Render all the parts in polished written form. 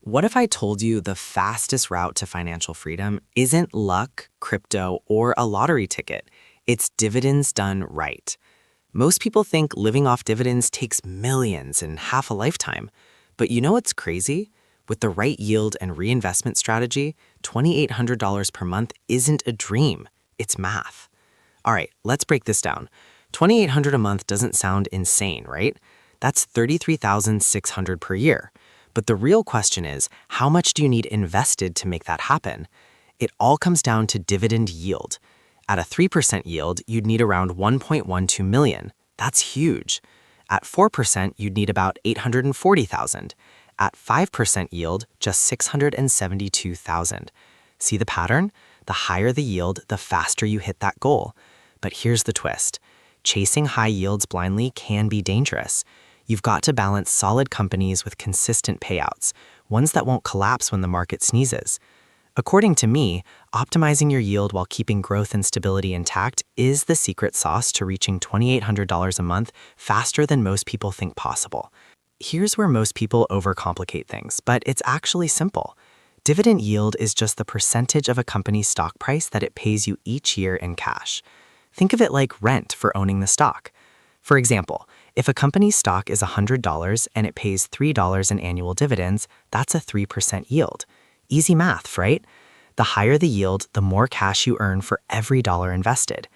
What if I told you the fastest route to financial freedom isn't luck, crypto, or a lottery ticket? It's dividends done right. Most people think living off dividends takes millions and half a lifetime. But you know what's crazy? With the right yield and reinvestment strategy, $2,800 per month isn't a dream, it's math. All right, let's break this down. $2,800 a month doesn't sound insane, right? That's $33,600 per year. But the real question is, how much do you need invested to make that happen? It all comes down to dividend yield. At a 3% yield, you'd need around 1.12 million. That's huge. At 4%, you'd need about 840,000. At 5% yield, just 672,000. See the pattern? The higher the yield, the faster you hit that goal. But here's the twist. Chasing high yields blindly can be dangerous. You've got to balance solid companies with consistent payouts, ones that won't collapse when the market sneezes. According to me, optimizing your yield while keeping growth and stability intact is the secret sauce to reaching $2,800 a month faster than most people think possible. Here's where most people overcomplicate things, but it's actually simple. Dividend yield is just the percentage of a company's stock price that it pays you each year in cash. Think of it like rent for owning the stock. For example, if a company's stock is $100 and it pays $3 in annual dividends, that's a 3% yield. Easy math, right? The higher the yield, the more cash you earn for every dollar invested.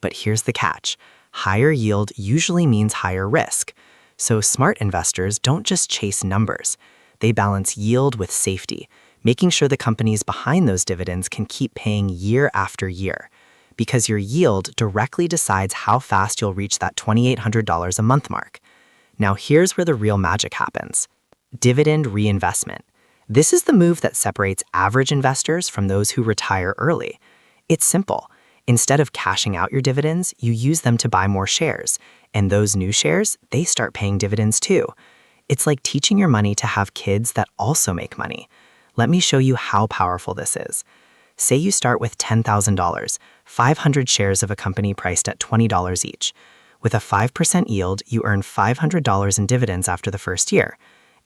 But here's the catch. Higher yield usually means higher risk. So smart investors don't just chase numbers. They balance yield with safety, making sure the companies behind those dividends can keep paying year after year. Because your yield directly decides how fast you'll reach that $2,800 a month mark. Now here's where the real magic happens. Dividend reinvestment. This is the move that separates average investors from those who retire early. It's simple. Instead of cashing out your dividends, you use them to buy more shares. And those new shares, they start paying dividends too. It's like teaching your money to have kids that also make money. Let me show you how powerful this is. Say you start with $10,000, 500 shares of a company priced at $20 each. With a 5% yield, you earn $500 in dividends after the first year.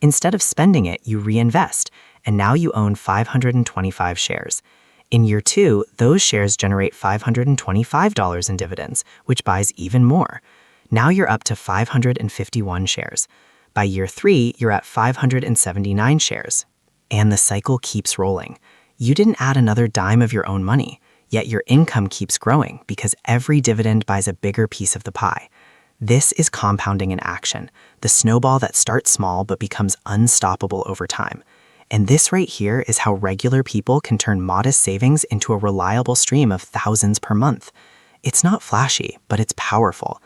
Instead of spending it, you reinvest, and now you own 525 shares. In year 2, those shares generate $525 in dividends, which buys even more. Now you're up to 551 shares. By year 3, you're at 579 shares. And the cycle keeps rolling. You didn't add another dime of your own money, yet your income keeps growing because every dividend buys a bigger piece of the pie. This is compounding in action, the snowball that starts small but becomes unstoppable over time. And this right here is how regular people can turn modest savings into a reliable stream of thousands per month. It's not flashy, but it's powerful.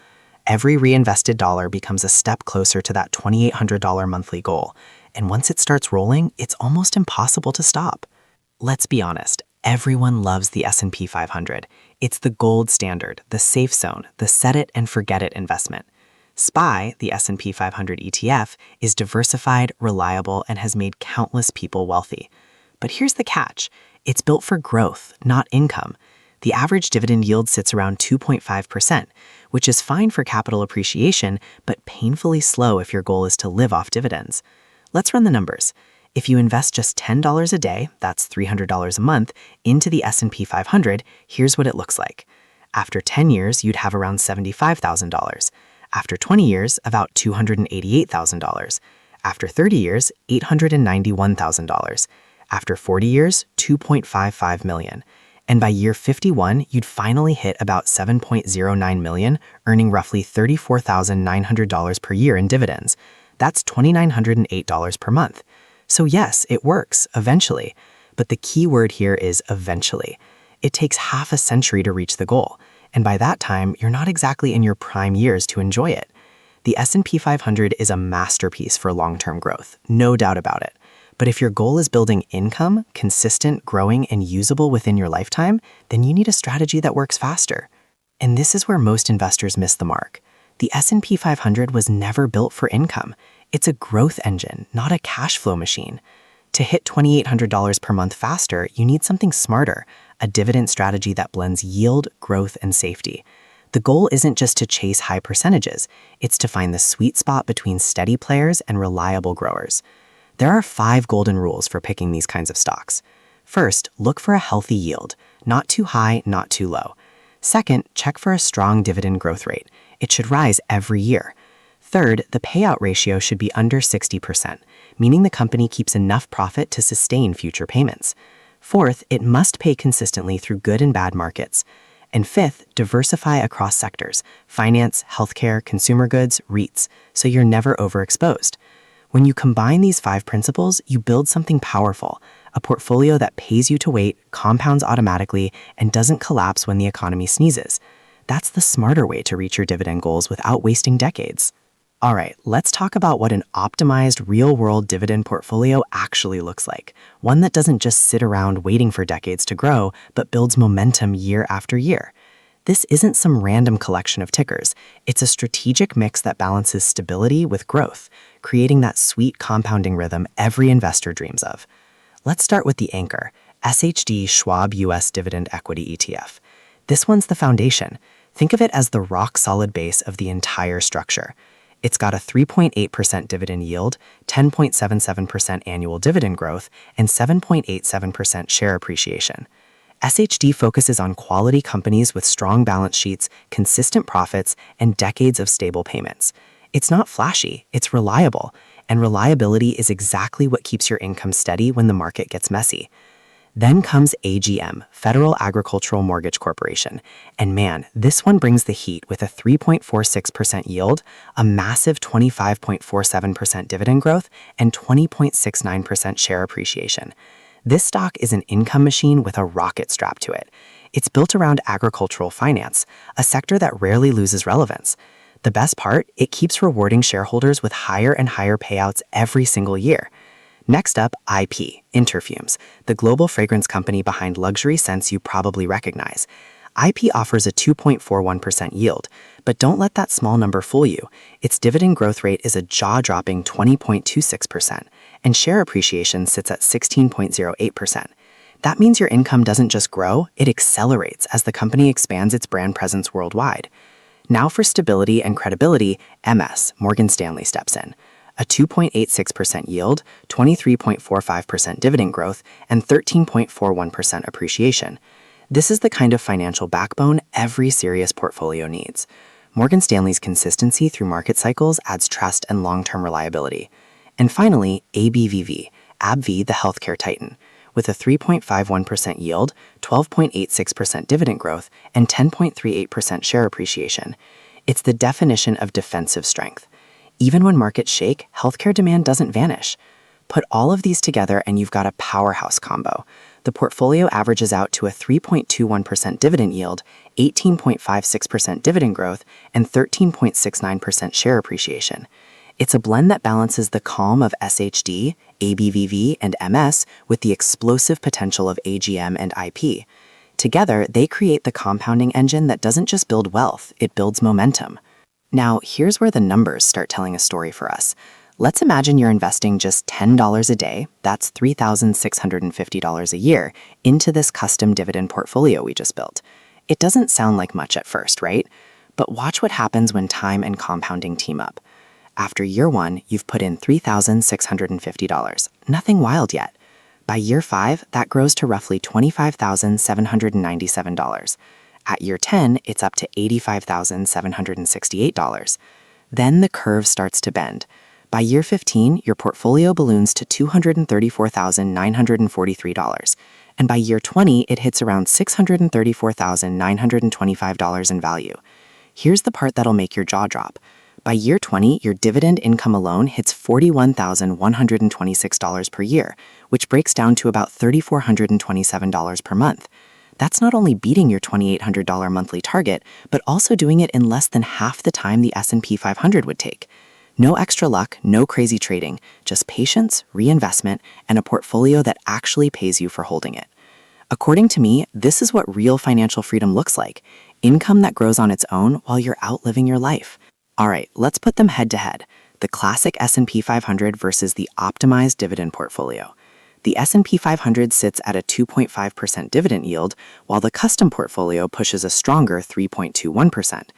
Every reinvested dollar becomes a step closer to that $2,800 monthly goal. And once it starts rolling, it's almost impossible to stop. Let's be honest, everyone loves the S&P 500. It's the gold standard, the safe zone, the set it and forget it investment. SPY, the S&P 500 ETF, is diversified, reliable, and has made countless people wealthy. But here's the catch. It's built for growth, not income. The average dividend yield sits around 2.5%, which is fine for capital appreciation, but painfully slow if your goal is to live off dividends. Let's run the numbers. If you invest just $10 a day, that's $300 a month, into the S&P 500, here's what it looks like. After 10 years, you'd have around $75,000. After 20 years, about $288,000. After 30 years, $891,000. After 40 years, $2.55 million. And by year 51, you'd finally hit about $7.09 million, earning roughly $34,900 per year in dividends. That's $2,908 per month. So yes, it works, eventually. But the key word here is eventually. It takes half a century to reach the goal. And by that time, you're not exactly in your prime years to enjoy it. The S&P 500 is a masterpiece for long-term growth, no doubt about it. But if your goal is building income, consistent, growing, and usable within your lifetime, then you need a strategy that works faster. And this is where most investors miss the mark. The S&P 500 was never built for income. It's a growth engine, not a cash flow machine. To hit $2,800 per month faster, you need something smarter, a dividend strategy that blends yield, growth, and safety. The goal isn't just to chase high percentages, it's to find the sweet spot between steady players and reliable growers. There are 5 golden rules for picking these kinds of stocks. First, look for a healthy yield, not too high, not too low. Second, check for a strong dividend growth rate. It should rise every year. Third, the payout ratio should be under 60%, meaning the company keeps enough profit to sustain future payments. Fourth, it must pay consistently through good and bad markets. And fifth, diversify across sectors: finance, healthcare, consumer goods, REITs, so you're never overexposed. When you combine these 5 principles, you build something powerful, a portfolio that pays you to wait, compounds automatically, and doesn't collapse when the economy sneezes. That's the smarter way to reach your dividend goals without wasting decades. All right, let's talk about what an optimized real-world dividend portfolio actually looks like. One that doesn't just sit around waiting for decades to grow, but builds momentum year after year. This isn't some random collection of tickers. It's a strategic mix that balances stability with growth, creating that sweet compounding rhythm every investor dreams of. Let's start with the anchor, SHD Schwab US Dividend Equity ETF. This one's the foundation. Think of it as the rock-solid base of the entire structure. It's got a 3.8% dividend yield, 10.77% annual dividend growth, and 7.87% share appreciation. SHD focuses on quality companies with strong balance sheets, consistent profits, and decades of stable payments. It's not flashy, it's reliable, and reliability is exactly what keeps your income steady when the market gets messy. Then comes AGM, Federal Agricultural Mortgage Corporation. And man, this one brings the heat with a 3.46% yield, a massive 25.47% dividend growth, and 20.69% share appreciation. This stock is an income machine with a rocket strapped to it. It's built around agricultural finance, a sector that rarely loses relevance. The best part, it keeps rewarding shareholders with higher and higher payouts every single year. Next up, IP, Interfumes, the global fragrance company behind luxury scents you probably recognize. IP offers a 2.41% yield, but don't let that small number fool you. Its dividend growth rate is a jaw-dropping 20.26%, and share appreciation sits at 16.08%. That means your income doesn't just grow, it accelerates as the company expands its brand presence worldwide. Now for stability and credibility, MS, Morgan Stanley steps in. A 2.86% yield, 23.45% dividend growth, and 13.41% appreciation. This is the kind of financial backbone every serious portfolio needs. Morgan Stanley's consistency through market cycles adds trust and long-term reliability. And finally, ABVV, AbbVie, the healthcare titan, with a 3.51% yield, 12.86% dividend growth, and 10.38% share appreciation. It's the definition of defensive strength. Even when markets shake, healthcare demand doesn't vanish. Put all of these together and you've got a powerhouse combo. The portfolio averages out to a 3.21% dividend yield, 18.56% dividend growth, and 13.69% share appreciation. It's a blend that balances the calm of SHD, ABVV, and MS with the explosive potential of AGM and IP. Together, they create the compounding engine that doesn't just build wealth, it builds momentum. Now, here's where the numbers start telling a story for us. Let's imagine you're investing just $10 a day, that's $3,650 a year, into this custom dividend portfolio we just built. It doesn't sound like much at first, right? But watch what happens when time and compounding team up. After year 1, you've put in $3,650. Nothing wild yet. By year 5, that grows to roughly $25,797. At year 10, it's up to $85,768. Then the curve starts to bend. By year 15, your portfolio balloons to $234,943. And by year 20, it hits around $634,925 in value. Here's the part that'll make your jaw drop. By year 20, your dividend income alone hits $41,126 per year, which breaks down to about $3,427 per month. That's not only beating your $2,800 monthly target, but also doing it in less than half the time the S&P 500 would take. No extra luck, no crazy trading, just patience, reinvestment, and a portfolio that actually pays you for holding it. According to me, this is what real financial freedom looks like: income that grows on its own while you're out living your life. All right, let's put them head to head. The classic S&P 500 versus the optimized dividend portfolio. The S&P 500 sits at a 2.5% dividend yield, while the custom portfolio pushes a stronger 3.21%.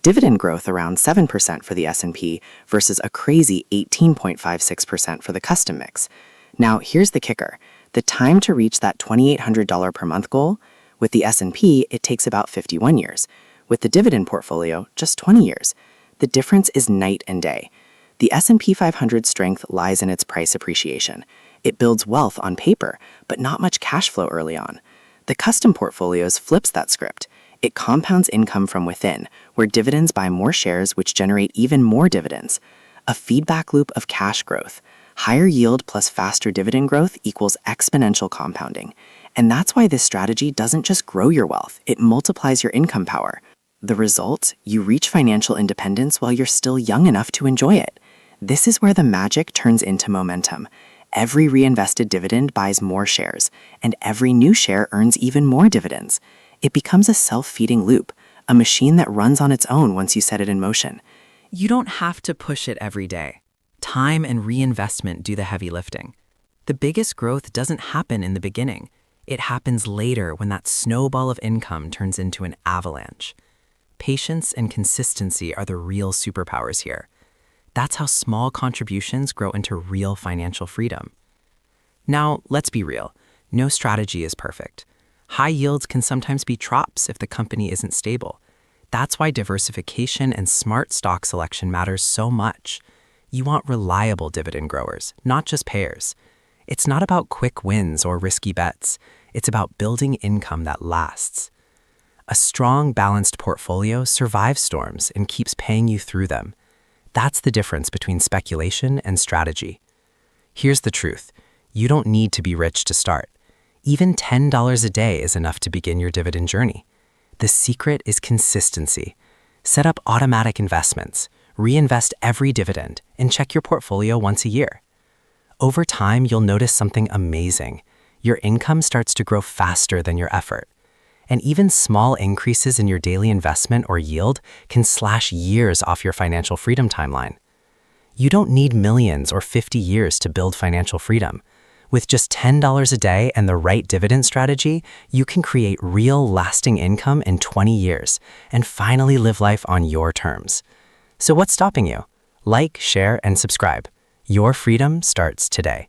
dividend growth around 7% for the S&P versus a crazy 18.56% for the custom mix. Now, here's the kicker. The time to reach that $2,800 per month goal, with the S&P, it takes about 51 years. With the dividend portfolio, just 20 years. The difference is night and day. The S&P 500's strength lies in its price appreciation. It builds wealth on paper, but not much cash flow early on. The custom portfolios flips that script. It compounds income from within, where dividends buy more shares which generate even more dividends. A feedback loop of cash growth. Higher yield plus faster dividend growth equals exponential compounding. And that's why this strategy doesn't just grow your wealth, it multiplies your income power. The result? You reach financial independence while you're still young enough to enjoy it. This is where the magic turns into momentum. Every reinvested dividend buys more shares, and every new share earns even more dividends. It becomes a self-feeding loop, a machine that runs on its own once you set it in motion. You don't have to push it every day. Time and reinvestment do the heavy lifting. The biggest growth doesn't happen in the beginning. It happens later when that snowball of income turns into an avalanche. Patience and consistency are the real superpowers here. That's how small contributions grow into real financial freedom. Now, let's be real. No strategy is perfect. High yields can sometimes be traps if the company isn't stable. That's why diversification and smart stock selection matters so much. You want reliable dividend growers, not just payers. It's not about quick wins or risky bets. It's about building income that lasts. A strong, balanced portfolio survives storms and keeps paying you through them. That's the difference between speculation and strategy. Here's the truth. You don't need to be rich to start. Even $10 a day is enough to begin your dividend journey. The secret is consistency. Set up automatic investments, reinvest every dividend, and check your portfolio once a year. Over time, you'll notice something amazing. Your income starts to grow faster than your effort. And even small increases in your daily investment or yield can slash years off your financial freedom timeline. You don't need millions or 50 years to build financial freedom. With just $10 a day and the right dividend strategy, you can create real, lasting income in 20 years and finally live life on your terms. So what's stopping you? Like, share, and subscribe. Your freedom starts today.